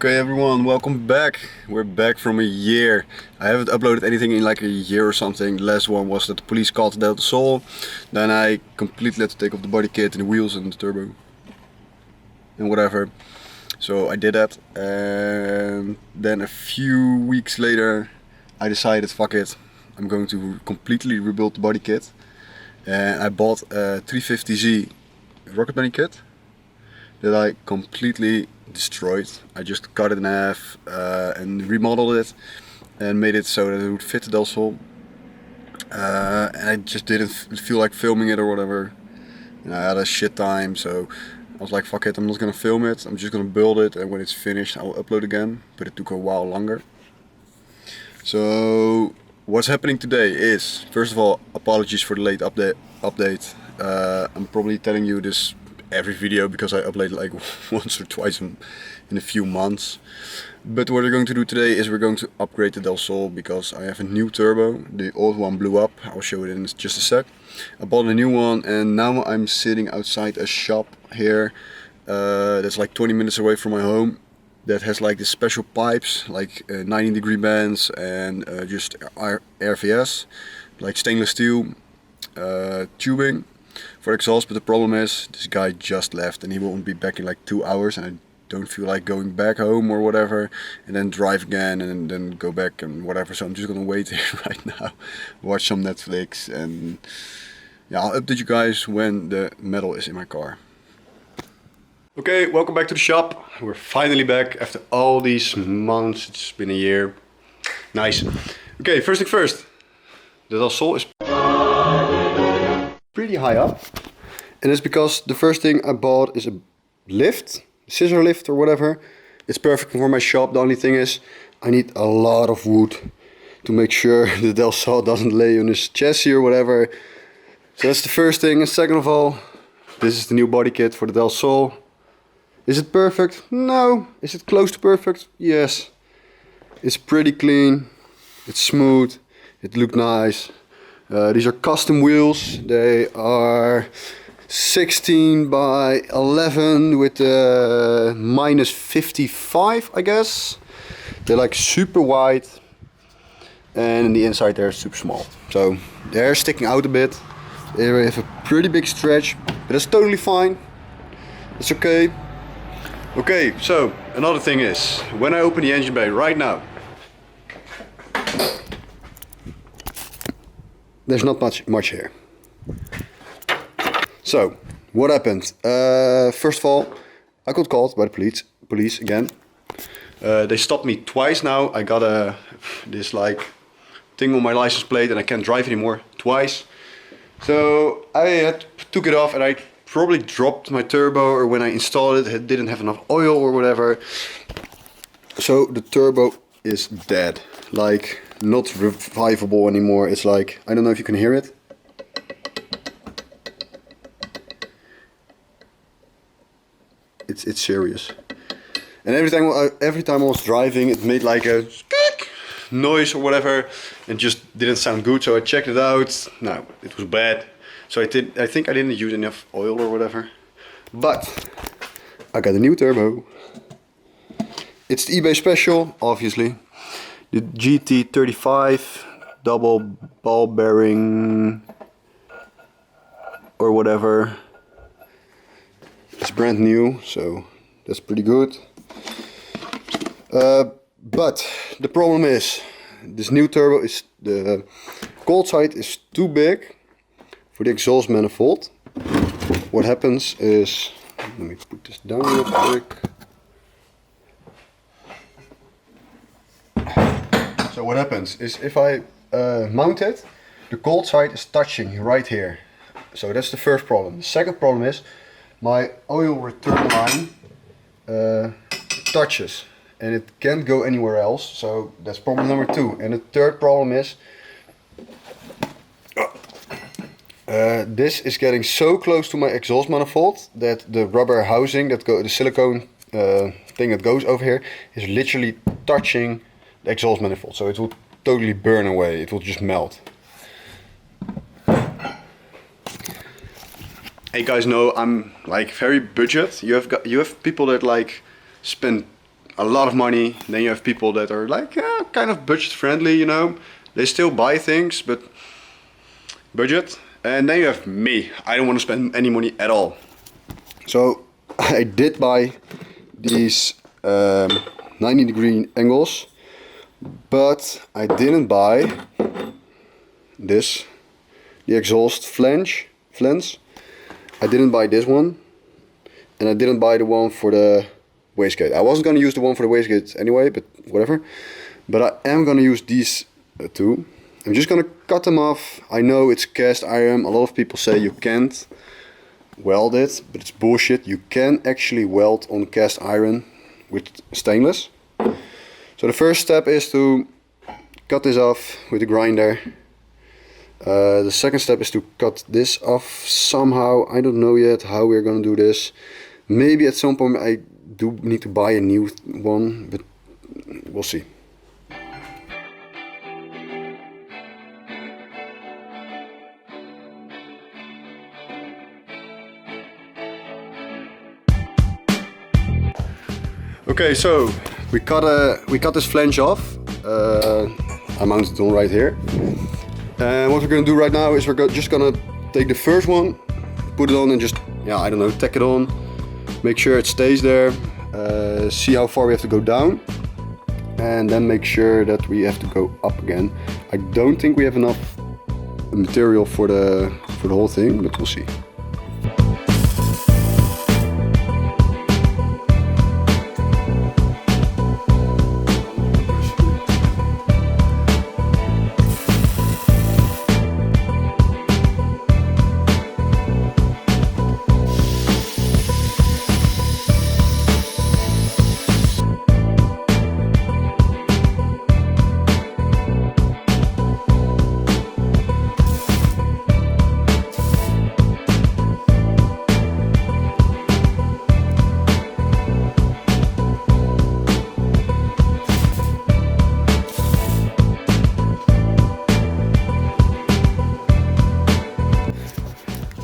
Okay everyone, welcome back. We're back from a year. I haven't uploaded anything in like a year or something. The last one was that the police called the Del Sol. Then I completely had to take off the body kit and the wheels and the turbo and whatever. So I did that, and then a few weeks later I decided, fuck it, I'm going to completely rebuild the body kit. And I bought a 350Z RocketBunny kit that I completely destroyed. I just cut it in half and remodeled it and made it so that it would fit the Del Sol. And I just didn't feel like filming it or whatever. And I had a shit time, so I was like, fuck it, I'm not gonna film it. I'm just gonna build it, and when it's finished I'll upload again. But it took a while longer. So what's happening today is, first of all, apologies for the late update. I'm probably telling you this every video because I upload like once or twice in a few months. But what we're going to do today is we're going to upgrade the Del Sol because I have a new turbo. The old one blew up. I'll show it in just a sec. I bought a new one, and now I'm sitting outside a shop here that's like 20 minutes away from my home, that has like these special pipes, like 90-degree bands and just RVS, like stainless steel tubing for exhaust. But the problem is, this guy just left and he won't be back in like 2 hours, and I don't feel like going back home or whatever and then drive again and then go back and whatever. So I'm just gonna wait here right now, watch some Netflix, and yeah, I'll update you guys when the metal is in my car. Okay, welcome back to the shop. We're finally back after all these months. It's been a year. Nice. Okay, first thing first, the Del Sol is pretty high up, and it's because the first thing I bought is a lift, scissor lift or whatever. It's perfect for my shop. The only thing is, I need a lot of wood to make sure the Del Sol doesn't lay on his chassis or whatever. So that's the first thing. And second of all, this is the new body kit for the Del Sol. Is it perfect? No. Is it close to perfect? Yes. It's pretty clean. It's smooth. It looks nice. These are custom wheels. They are 16 by 11 with minus 55, I guess. They're like super wide, and in the inside they're super small. So they're sticking out a bit. They have a pretty big stretch, but that's totally fine. It's okay. Okay, so another thing is, when I open the engine bay right now, there's not much here. So what happened? First of all, I got called by the police again. They stopped me twice now. I got this like thing on my license plate and I can't drive anymore, twice. So I took it off, and I probably dropped my turbo, or when I installed it, it didn't have enough oil or whatever. So the turbo is dead, like not revivable anymore. It's like, I don't know if you can hear it. It's serious. And every time I was driving, it made like a noise or whatever, and just didn't sound good. So I checked it out. No, it was bad. So I think I didn't use enough oil or whatever. But I got a new turbo. It's the eBay special, obviously. The GT35 double ball bearing or whatever. It's brand new, so that's pretty good. But the problem is, this new turbo is, the cold side is too big for the exhaust manifold. What happens is, let me put this down real quick. So what happens is, if I mount it, the cold side is touching right here. So that's the first problem. The second problem is, my oil return line touches, and it can't go anywhere else. So that's problem number 2. And the third problem is, this is getting so close to my exhaust manifold that the rubber housing, the silicone thing that goes over here, is literally touching the exhaust manifold. So it will totally burn away. It will just melt. Hey guys, know I'm like very budget. You have people that like spend a lot of money. Then you have people that are like kind of budget friendly, you know. They still buy things, but budget. And then you have me. I don't want to spend any money at all. So I did buy these 90-degree angles, but I didn't buy this, the exhaust flange. I didn't buy this one, and I didn't buy the one for the wastegate. I wasn't going to use the one for the wastegate anyway, but whatever. But I am going to use these two. I'm just going to cut them off. I know it's cast iron. A lot of people say you can't weld it, but it's bullshit. You can actually weld on cast iron with stainless. So the first step is to cut this off with a grinder. The second step is to cut this off somehow. I don't know yet how we're going to do this. Maybe at some point I do need to buy a new one, but we'll see. Okay, so we cut this flange off. I mounted it on right here. And what we're gonna do right now is we're just gonna take the first one, put it on, and just, yeah, I don't know, tack it on. Make sure it stays there. See how far we have to go down, and then make sure that we have to go up again. I don't think we have enough material for the whole thing, but we'll see.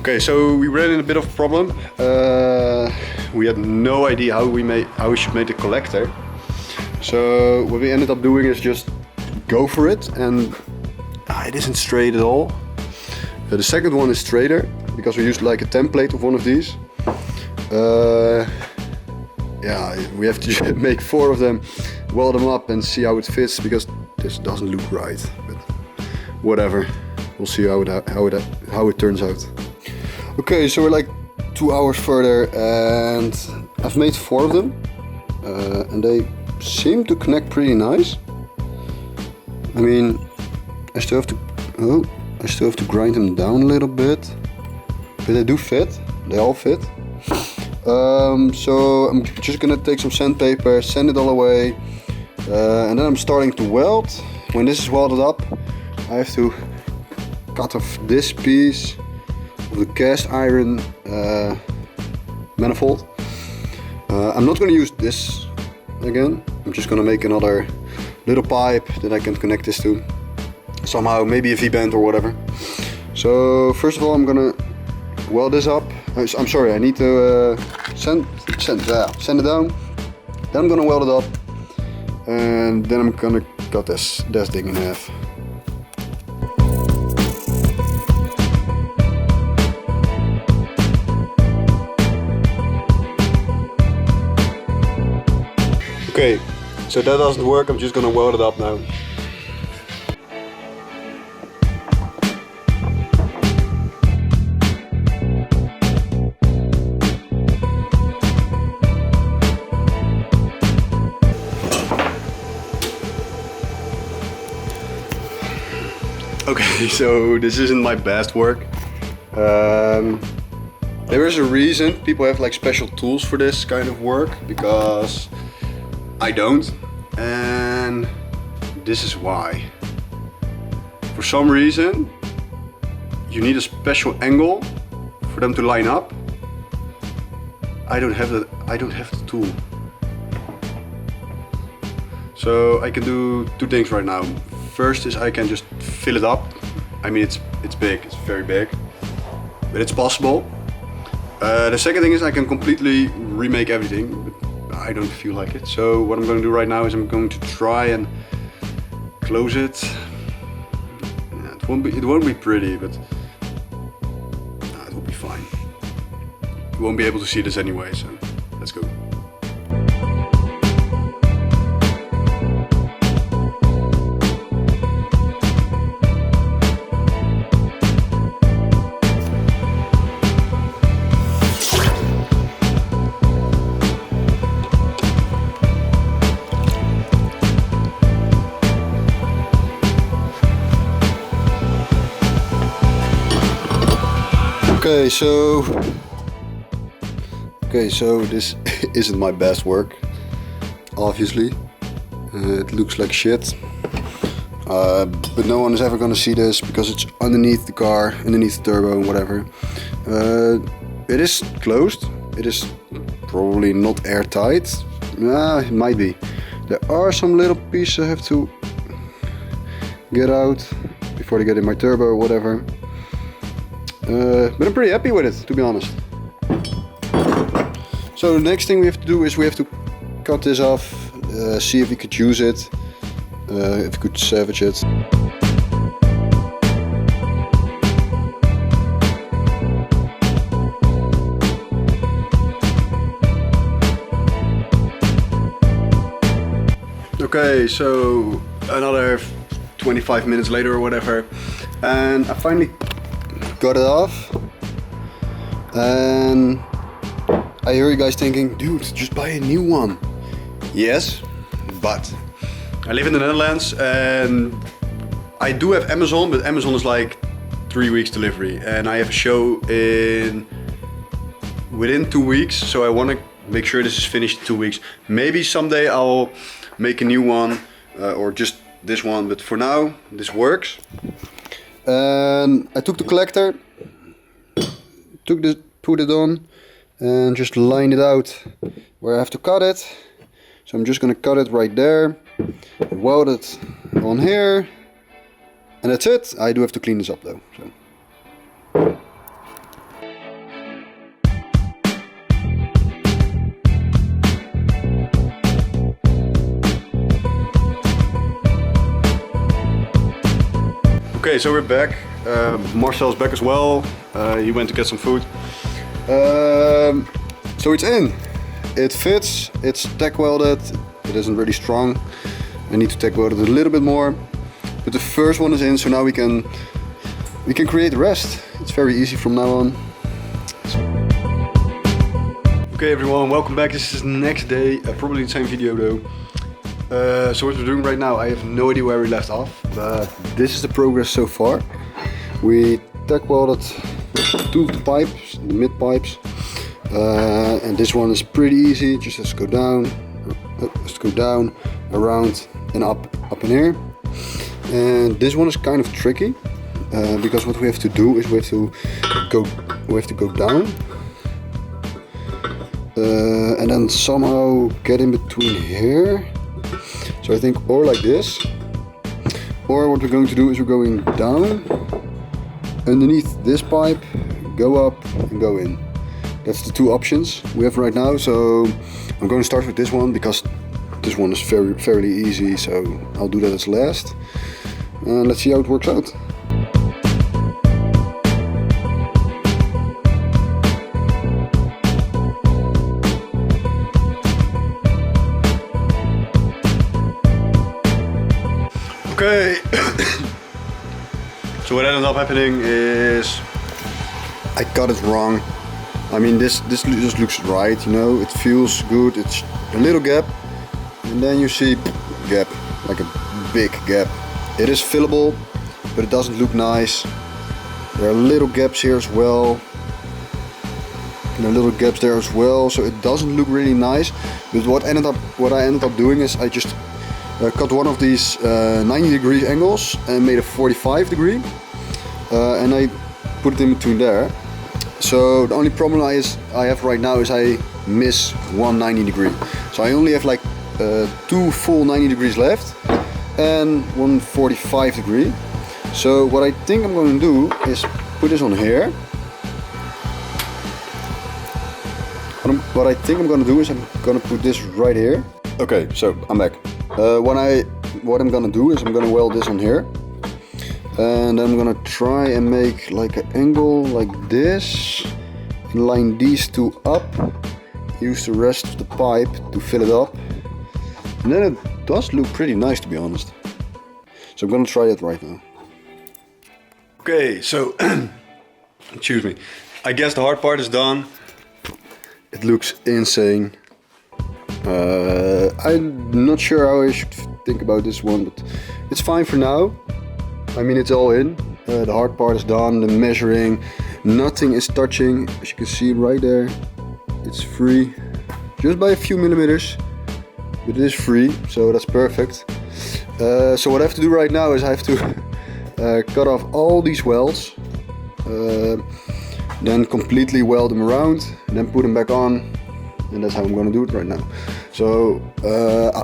Okay, so we ran into a bit of a problem. We had no idea how we should make the collector. So what we ended up doing is just go for it, and it isn't straight at all. The second one is straighter because we used like a template of one of these. Yeah, we have to make 4 of them, weld them up, and see how it fits, because this doesn't look right. But whatever, we'll see how it turns out. Okay, so we're like 2 hours further, and I've made 4 of them, and they seem to connect pretty nice. I mean, I still have to grind them down a little bit, but they do fit. They all fit. So I'm just gonna take some sandpaper, sand it all away, and then I'm starting to weld. When this is welded up, I have to cut off this piece of the cast iron manifold. I'm not going to use this again. I'm just going to make another little pipe that I can connect this to somehow, maybe a V-band or whatever. So first of all, I'm going to weld this up. I'm sorry, I need to sand it down. Then I'm going to weld it up, and then I'm going to cut this thing in half. Okay, so that doesn't work. I'm just gonna weld it up now. Okay, so this isn't my best work. There is a reason people have like special tools for this kind of work, because I don't, and this is why. For some reason, you need a special angle for them to line up. I don't have the tool. So I can do 2 things right now. First is I can just fill it up. I mean, it's big, it's very big, but it's possible. The second thing is I can completely remake everything. I don't feel like it. So what I'm going to do right now is I'm going to try and close it. Yeah, it won't be pretty, but it will be fine. You won't be able to see this anyway, so let's go. Okay, so this isn't my best work, obviously. It looks like shit, but no one is ever gonna see this because it's underneath the car, underneath the turbo and whatever. It is closed. It is probably not airtight. It might be. There are some little pieces I have to get out before they get in my turbo or whatever. But I'm pretty happy with it, to be honest. So the next thing we have to do is we have to cut this off, see if we could use it, if we could salvage it. Okay, so another 25 minutes later or whatever, and I finally got it off. And I hear you guys thinking, dude, just buy a new one. Yes, but I live in the Netherlands and I do have Amazon, but Amazon is like 3 weeks delivery, and I have a show within 2 weeks, so I want to make sure this is finished in 2 weeks. Maybe someday I'll make a new one, or just this one, but for now this works. And I took the collector, put it on, and just line it out where I have to cut it. So I'm just gonna cut it right there, weld it on here, and that's it. I do have to clean this up though. So. Okay, so we're back. Marcel's back as well. He went to get some food. So it's in. It fits. It's tack welded. It isn't really strong. I need to tack weld it a little bit more. But the first one is in, so now we can create the rest. It's very easy from now on. Okay, everyone, welcome back. This is the next day. Probably the same video though. So what we're doing right now, I have no idea where we left off, but this is the progress so far. We tack welded 2 of the pipes, the mid pipes, and this one is pretty easy. Just has to go down, around, and up in here. And this one is kind of tricky because what we have to do is we have to go down and then somehow get in between here. So I think or like this, or what we're going to do is we're going down underneath this pipe, go up and go in. That's the 2 options we have right now. So I'm going to start with this one because this one is fairly easy, so I'll do that as last. Let's see how it works out. Okay, so what ended up happening is I got it wrong. I mean, this just looks right, you know, it feels good. It's a little gap, and then you see gap, like a big gap. It is fillable, but it doesn't look nice. There are little gaps here as well. And there are little gaps there as well, so it doesn't look really nice. But what I ended up doing is I just cut one of these 90-degree angles and made a 45-degree, and I put it in between there. So the only problem I have right now is I miss one 90-degree. So I only have like 2 full 90 degrees left and one 45-degree. So what I think I'm going to do is put this on here. what I think I'm gonna do is I'm gonna put this right here. Okay, so I'm back. What I'm gonna do is I'm gonna weld this on here, and I'm gonna try and make like an angle like this, and line these two up, use the rest of the pipe to fill it up, and then it does look pretty nice, to be honest. So I'm gonna try it right now. Okay, so excuse me, I guess the hard part is done. It looks insane. I'm not sure how I should think about this one, but it's fine for now. I mean, it's all in. The hard part is done, the measuring, nothing is touching. As you can see right there, it's free, just by a few millimeters, but it is free, so that's perfect. So what I have to do right now is I have to cut off all these welds, then completely weld them around, and then put them back on, and that's how I'm going to do it right now. So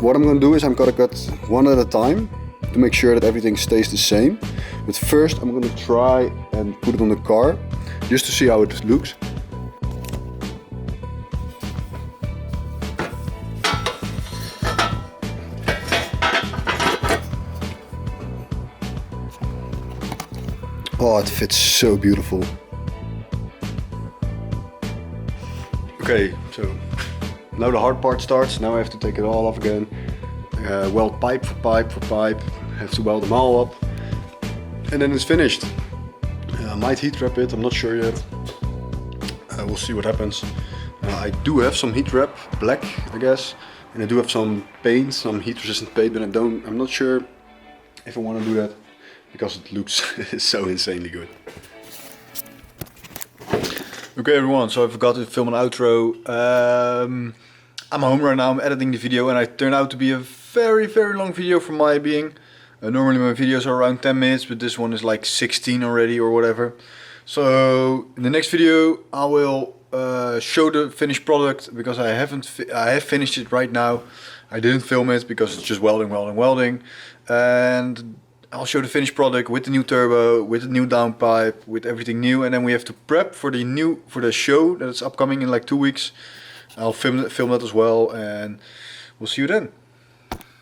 what I'm going to do is I'm going to cut one at a time to make sure that everything stays the same. But first I'm going to try and put it on the car just to see how it looks. Oh, it fits so beautiful. Okay, so now the hard part starts. Now I have to take it all off again. Weld pipe for pipe for pipe. Have to weld them all up. And then it's finished. I might heat wrap it, I'm not sure yet. We'll see what happens. I do have some heat wrap, black I guess. And I do have some paint, some heat resistant paint, but I'm not sure if I want to do that, because it looks so insanely good. Okay everyone, so I forgot to film an outro. I'm home right now, I'm editing the video, and it turned out to be a very long video for my being. Normally my videos are around 10 minutes, but this one is like 16 already or whatever. So in the next video I will show the finished product, because I have finished it right now. I didn't film it because it's just welding. And I'll show the finished product with the new turbo, with the new downpipe, with everything new, and then we have to prep for the show that is upcoming in like 2 weeks. I'll film that as well, and we'll see you then.